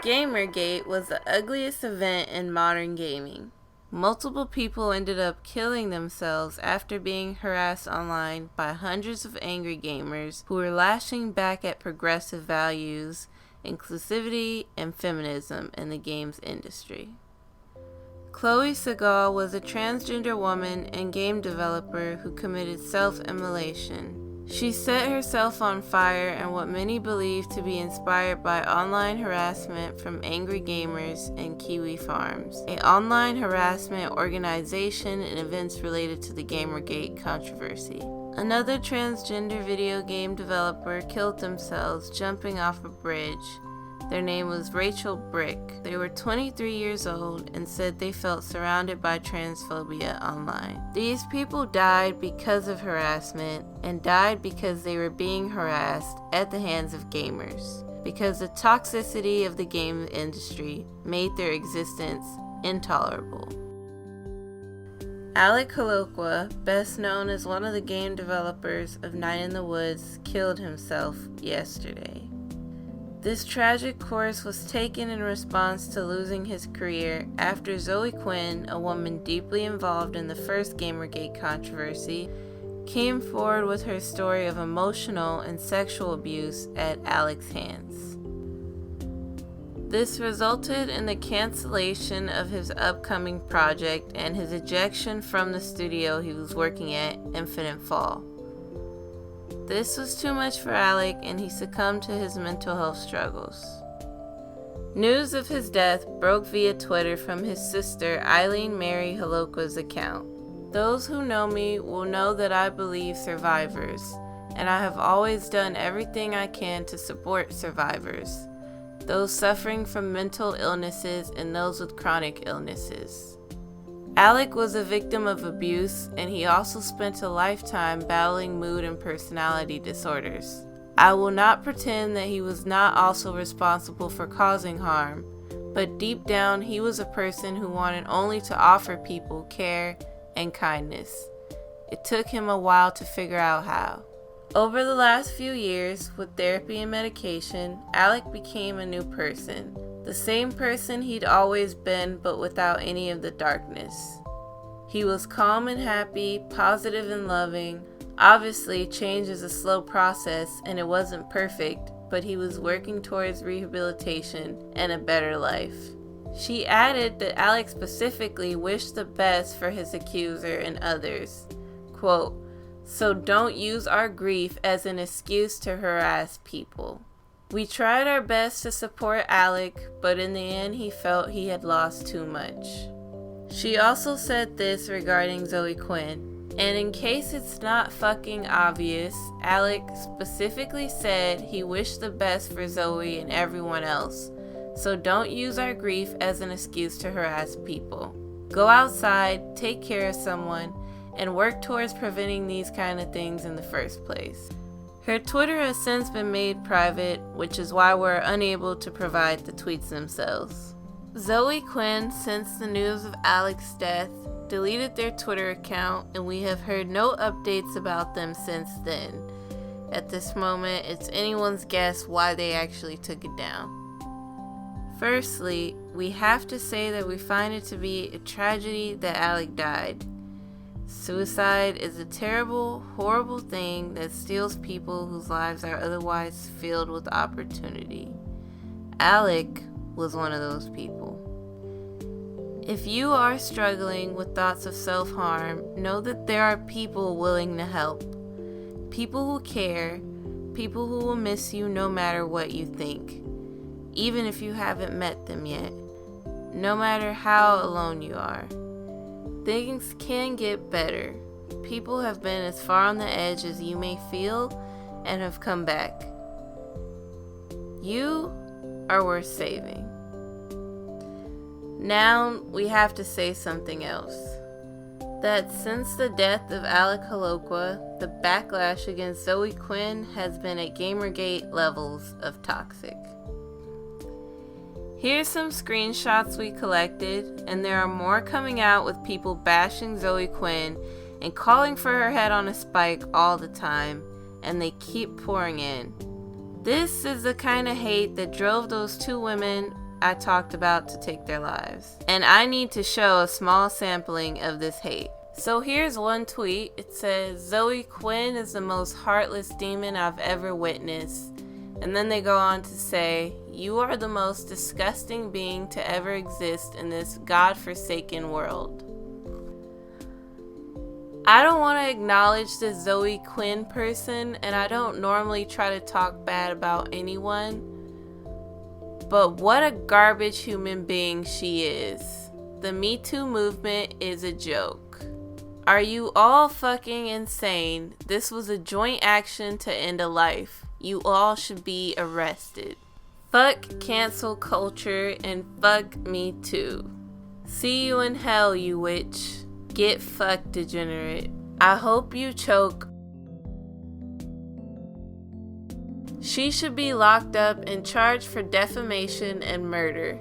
Gamergate was the ugliest event in modern gaming. Multiple people ended up killing themselves after being harassed online by hundreds of angry gamers who were lashing back at progressive values, inclusivity, and feminism in the games industry. Chloe Segal was a transgender woman and game developer who committed self-immolation. She set herself on fire in what many believe to be inspired by online harassment from angry gamers and Kiwi Farms, an online harassment organization and events related to the Gamergate controversy. Another transgender video game developer killed themselves jumping off a bridge. Their name was Rachel Brick. They were 23 years old and said they felt surrounded by transphobia online. These people died because of harassment and died because they were being harassed at the hands of gamers, because the toxicity of the game industry made their existence intolerable. Alec Holowka, best known as one of the game developers of Night in the Woods, killed himself yesterday. This tragic course was taken in response to losing his career after Zoe Quinn, a woman deeply involved in the first Gamergate controversy, came forward with her story of emotional and sexual abuse at Alec's hands. This resulted in the cancellation of his upcoming project and his ejection from the studio he was working at, Infinite Fall. This was too much for Alec, and he succumbed to his mental health struggles. News of his death broke via Twitter from his sister Eileen Mary Holowka's account. Those who know me will know that I believe survivors, and I have always done everything I can to support survivors, those suffering from mental illnesses and those with chronic illnesses. Alec was a victim of abuse, and he also spent a lifetime battling mood and personality disorders. I will not pretend that he was not also responsible for causing harm, but deep down he was a person who wanted only to offer people care and kindness. It took him a while to figure out how. Over the last few years, with therapy and medication, Alec became a new person. The same person he'd always been, but without any of the darkness. He was calm and happy, positive and loving. Obviously, change is a slow process, and it wasn't perfect, but he was working towards rehabilitation and a better life. She added that Alec specifically wished the best for his accuser and others. Quote, "So don't use our grief as an excuse to harass people. We tried our best to support Alec, but in the end he felt he had lost too much." She also said this regarding Zoe Quinn, and in case it's not fucking obvious, Alec specifically said he wished the best for Zoe and everyone else, so don't use our grief as an excuse to harass people. Go outside, take care of someone, and work towards preventing these kind of things in the first place. Her Twitter has since been made private, which is why we're unable to provide the tweets themselves. Zoe Quinn, since the news of Alec's death, deleted their Twitter account, and we have heard no updates about them since then. At this moment, it's anyone's guess why they actually took it down. Firstly, we have to say that we find it to be a tragedy that Alec died. Suicide is a terrible, horrible thing that steals people whose lives are otherwise filled with opportunity. Alec was one of those people. If you are struggling with thoughts of self-harm, know that there are people willing to help. People who care, people who will miss you no matter what you think, even if you haven't met them yet, no matter how alone you are. Things can get better. People have been as far on the edge as you may feel and have come back. You are worth saving. Now we have to say something else. That since the death of Alec Holowka, the backlash against Zoe Quinn has been at Gamergate levels of toxic. Here's some screenshots we collected, and there are more coming out with people bashing Zoe Quinn and calling for her head on a spike all the time, and they keep pouring in. This is the kind of hate that drove those two women I talked about to take their lives. And I need to show a small sampling of this hate. So here's one tweet. It says, Zoe Quinn is the most heartless demon I've ever witnessed. And then they go on to say, you are the most disgusting being to ever exist in this godforsaken world. I don't want to acknowledge the Zoe Quinn person, and I don't normally try to talk bad about anyone, but what a garbage human being she is. The Me Too movement is a joke. Are you all fucking insane? This was a joint action to end a life. You all should be arrested. Fuck cancel culture and fuck Me Too. See you in hell, you witch. Get fucked, degenerate. I hope you choke. She should be locked up and charged for defamation and murder.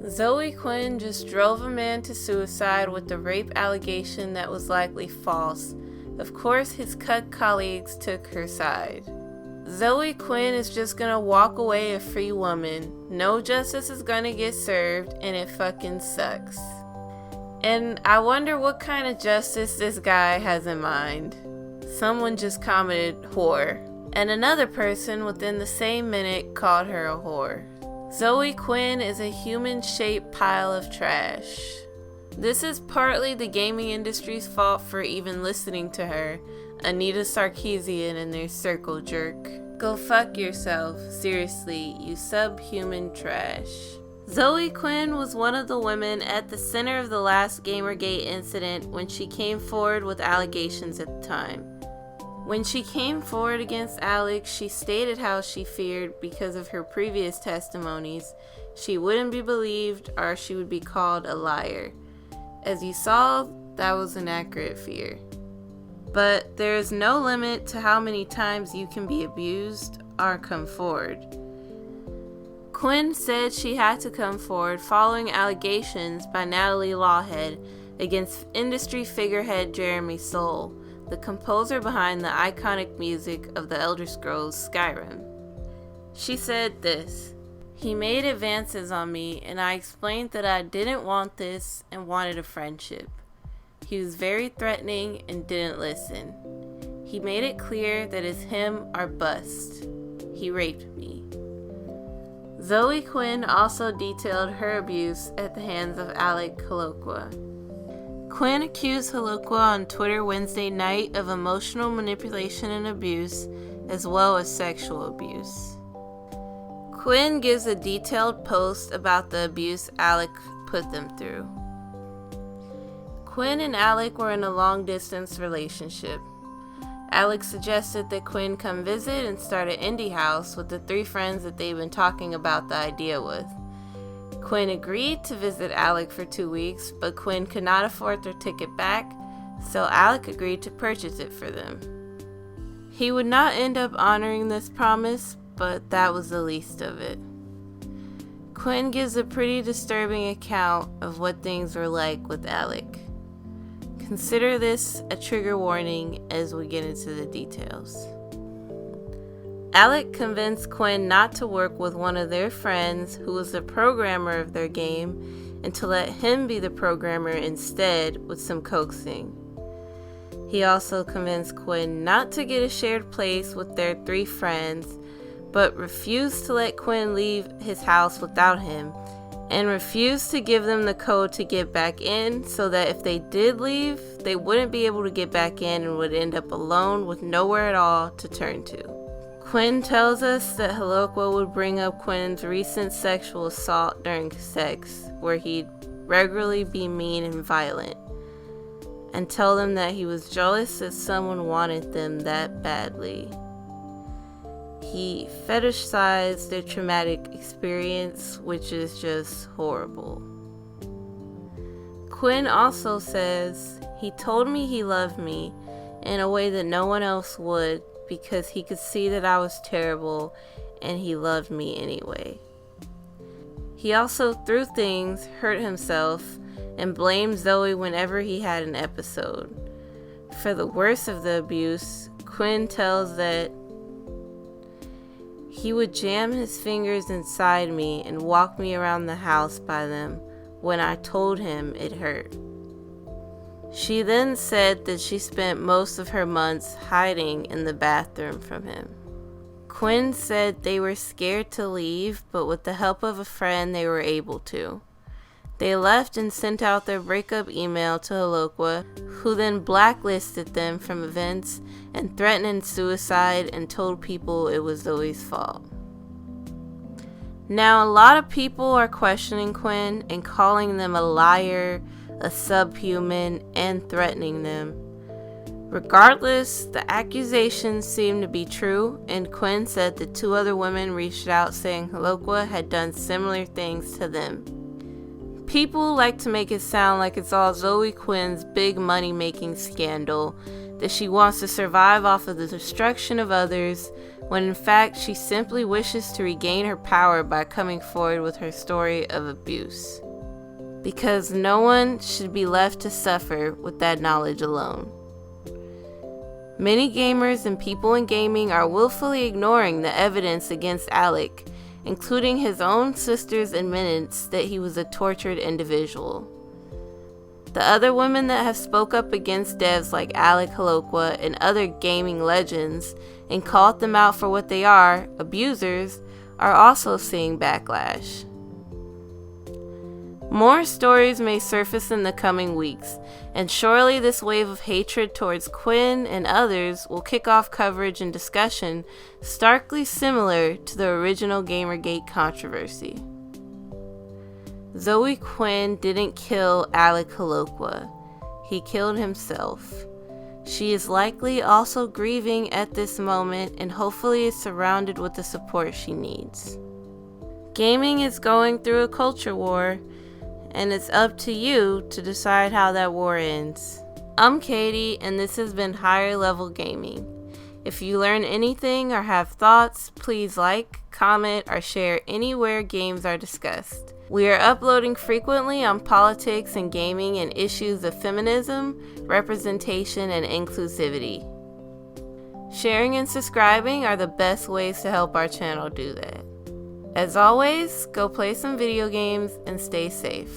Zoe Quinn just drove a man to suicide with the rape allegation that was likely false. Of course, his cuck colleagues took her side. Zoe Quinn is just gonna walk away a free woman. No justice is gonna get served, and it fucking sucks. And I wonder what kind of justice this guy has in mind. Someone just commented, whore. And another person within the same minute called her a whore. Zoe Quinn is a human-shaped pile of trash. This is partly the gaming industry's fault for even listening to her, Anita Sarkeesian and their circle jerk. Go fuck yourself, seriously, you subhuman trash. Zoe Quinn was one of the women at the center of the last Gamergate incident when she came forward with allegations at the time. When she came forward against Alec, she stated how she feared because of her previous testimonies she wouldn't be believed or she would be called a liar. As you saw, that was an accurate fear. But there is no limit to how many times you can be abused or come forward. Quinn said she had to come forward following allegations by Natalie Lawhead against industry figurehead Jeremy Soule, the composer behind the iconic music of the Elder Scrolls Skyrim. She said this, "He made advances on me and I explained that I didn't want this and wanted a friendship. He was very threatening and didn't listen. He made it clear that it's him or bust. He raped me." Zoe Quinn also detailed her abuse at the hands of Alec Holowka. Quinn accused Holowka on Twitter Wednesday night of emotional manipulation and abuse, as well as sexual abuse. Quinn gives a detailed post about the abuse Alec put them through. Quinn and Alec were in a long-distance relationship. Alec suggested that Quinn come visit and start an indie house with the 3 friends that they've been talking about the idea with. Quinn agreed to visit Alec for 2 weeks, but Quinn could not afford their ticket back, so Alec agreed to purchase it for them. He would not end up honoring this promise, but that was the least of it. Quinn gives a pretty disturbing account of what things were like with Alec. Consider this a trigger warning as we get into the details. Alec convinced Quinn not to work with one of their friends who was the programmer of their game and to let him be the programmer instead with some coaxing. He also convinced Quinn not to get a shared place with their 3 friends, but refused to let Quinn leave his house without him and refused to give them the code to get back in so that if they did leave, they wouldn't be able to get back in and would end up alone with nowhere at all to turn to. Quinn tells us that Holowka would bring up Quinn's recent sexual assault during sex, where he'd regularly be mean and violent, and tell them that he was jealous that someone wanted them that badly. He fetishized their traumatic experience, which is just horrible. Quinn also says, "He told me he loved me in a way that no one else would because he could see that I was terrible and he loved me anyway." He also, through things, hurt himself and blamed Zoe whenever he had an episode. For the worst of the abuse, Quinn tells that He would jam his fingers inside me and walk me around the house by them when I told him it hurt. She then said that she spent most of her months hiding in the bathroom from him. Quinn said they were scared to leave, but with the help of a friend they were able to. They left and sent out their breakup email to Holowka, who then blacklisted them from events and threatened suicide and told people it was Zoe's fault. Now, a lot of people are questioning Quinn and calling them a liar, a subhuman, and threatening them. Regardless, the accusations seem to be true, and Quinn said that 2 other women reached out saying Holowka had done similar things to them. People like to make it sound like it's all Zoe Quinn's big money-making scandal, that she wants to survive off of the destruction of others, when in fact she simply wishes to regain her power by coming forward with her story of abuse. Because no one should be left to suffer with that knowledge alone. Many gamers and people in gaming are willfully ignoring the evidence against Alec, including his own sister's admittance that he was a tortured individual. The other women that have spoke up against devs like Alec Holowka and other gaming legends and called them out for what they are, abusers, are also seeing backlash. More stories may surface in the coming weeks, and surely this wave of hatred towards Quinn and others will kick off coverage and discussion starkly similar to the original Gamergate controversy. Zoe Quinn didn't kill Alec Holowka. He killed himself. She is likely also grieving at this moment and hopefully is surrounded with the support she needs. Gaming is going through a culture war, and it's up to you to decide how that war ends. I'm Katie, and this has been Higher Level Gaming. If you learn anything or have thoughts, please like, comment, or share anywhere games are discussed. We are uploading frequently on politics and gaming and issues of feminism, representation, and inclusivity. Sharing and subscribing are the best ways to help our channel do that. As always, go play some video games and stay safe.